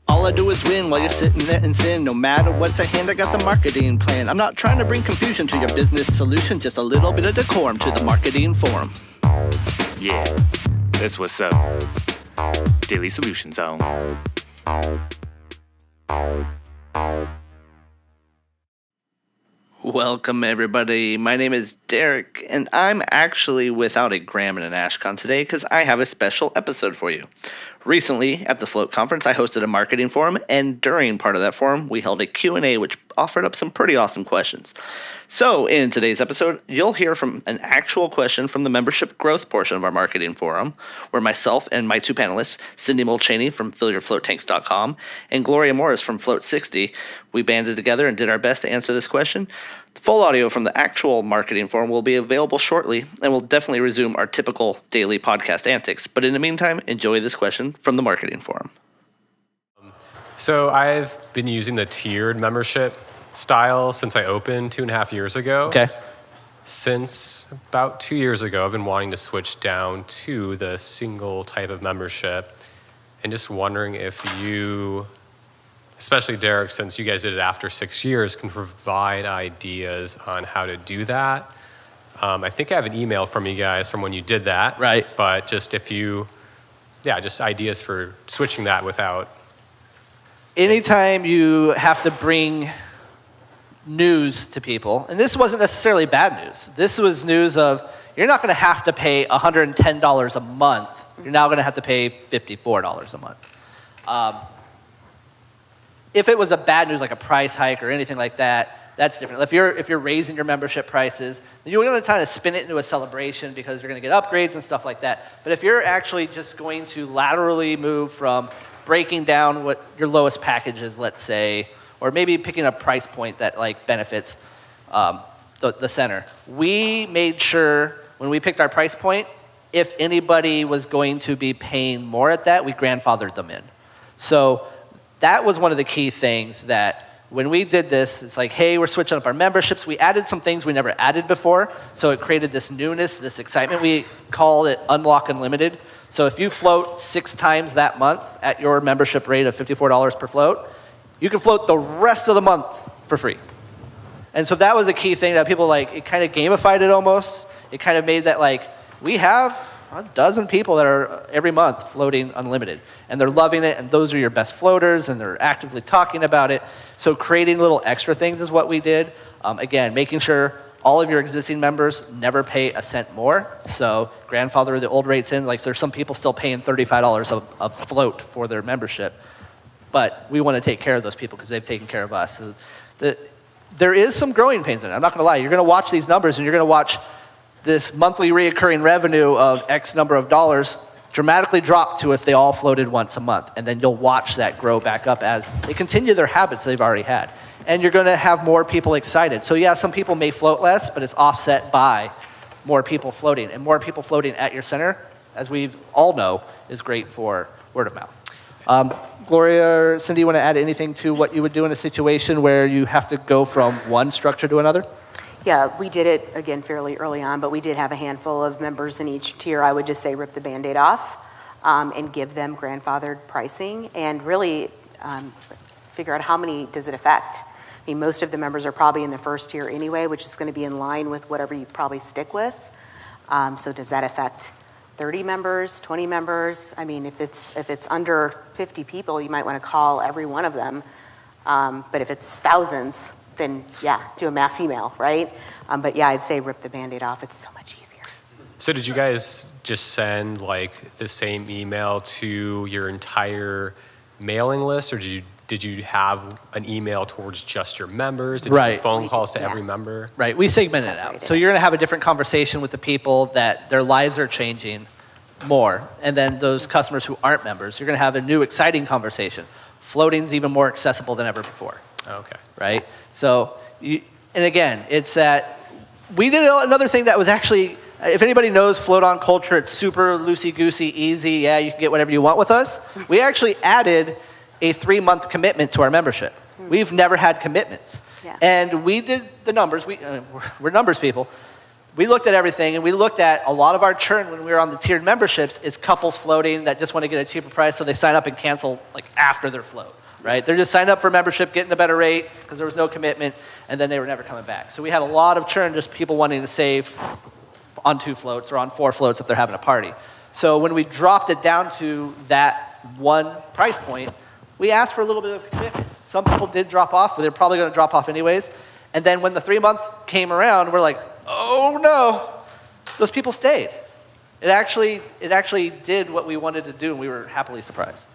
All I do is win while you're sitting there and sin. No matter what's at hand, I got the marketing plan. I'm not trying to bring confusion to your business solution, just a little bit of decorum to the marketing forum. Yeah, that's what's up. Daily Solution Zone. Welcome, everybody. My name is Derek, and I'm actually without a Graham and an Ashcon today because I have a special episode for you. Recently, at the Float Conference, I hosted a marketing forum, and during part of that forum, we held a Q&A which offered up some pretty awesome questions. So, in today's episode, you'll hear from an actual question from the membership growth portion of our marketing forum, where myself and my two panelists, Cindy Mulchaney from FillYourFloatTanks.com and Gloria Morris from Float60, we banded together and did our best to answer this question. The full audio from the actual marketing forum will be available shortly, and we'll definitely resume our typical daily podcast antics. But in the meantime, enjoy this question from the marketing forum. So I've been using the tiered membership style since I opened 2.5 years ago. Okay. Since about 2 years ago, I've been wanting to switch down to the single type of membership, and just wondering if you, especially Derek, since you guys did it after 6 years, can provide ideas on how to do that. I think I have an email from you guys from when you did that. Right. But just if you, just ideas for switching that without. Anytime you have to bring news to people, and this wasn't necessarily bad news. This was news of, you're not going to have to pay $110 a month. You're now going to have to pay $54 a month. If it was a bad news, like a price hike or anything like that, that's different. If you're raising your membership prices, then you're going to kind of spin it into a celebration because you're going to get upgrades and stuff like that. But if you're actually just going to laterally move from breaking down what your lowest package is, let's say, or maybe picking a price point that like benefits the center. We made sure when we picked our price point, if anybody was going to be paying more at that, we grandfathered them in. So that was one of the key things that when we did this, it's like, hey, we're switching up our memberships. We added some things we never added before, so it created this newness, this excitement. We call it Unlock Unlimited. So if you float 6 times that month at your membership rate of $54 per float, you can float the rest of the month for free. And so that was a key thing that people like, it kind of gamified it almost. It kind of made that like, we have a dozen people that are every month floating unlimited, and they're loving it, and those are your best floaters, and they're actively talking about it. So creating little extra things is what we did. Again, making sure all of your existing members never pay a cent more. So grandfather the old rates in, like there's some people still paying $35 a float for their membership. But we want to take care of those people because they've taken care of us. So there is some growing pains in it. I'm not going to lie. You're going to watch these numbers, and you're going to watch this monthly reoccurring revenue of X number of dollars dramatically drop to if they all floated once a month. And then you'll watch that grow back up as they continue their habits they've already had. And you're going to have more people excited. So yeah, some people may float less, but it's offset by more people floating. And more people floating at your center, as we all know, is great for word of mouth. Gloria or Cindy, you want to add anything to what you would do in a situation where you have to go from one structure to another? Yeah, we did it, again, fairly early on, but we did have a handful of members in each tier. I would just say rip the Band-Aid off and give them grandfathered pricing and really figure out how many does it affect. I mean, most of the members are probably in the first tier anyway, which is going to be in line with whatever you probably stick with. So does that affect 30 members, 20 members? I mean, if it's under 50 people, you might want to call every one of them. But if it's thousands, then yeah, do a mass email, right? But yeah, I'd say rip the Band-Aid off. It's so much easier. So did you guys just send like the same email to your entire mailing list, or did you have an email towards just your members? Did you have phone calls to every member? Right, we segmented it out. So you're gonna have a different conversation with the people that their lives are changing more. And then those customers who aren't members, you're gonna have a new exciting conversation. Floating's even more accessible than ever before. Okay. Right? So, and again, it's that we did another thing that was actually, if anybody knows float on culture, it's super loosey-goosey, easy. Yeah, you can get whatever you want with us. We actually added a 3-month commitment to our membership. We've never had commitments. Yeah. And we did the numbers. We're numbers people. we looked at everything, and we looked at a lot of our churn when we were on the tiered memberships is couples floating that just want to get a cheaper price, so they sign up and cancel like after their float, right? They're just signed up for membership, getting a better rate because there was no commitment, and then they were never coming back. So we had a lot of churn, just people wanting to save on 2 floats or on 4 floats if they're having a party. So when we dropped it down to that one price point, we asked for a little bit of commitment. Some people did drop off, but they're probably going to drop off anyways. And then when the 3-month came around, we're like, oh no, those people stayed. It actually did what we wanted to do, and we were happily surprised.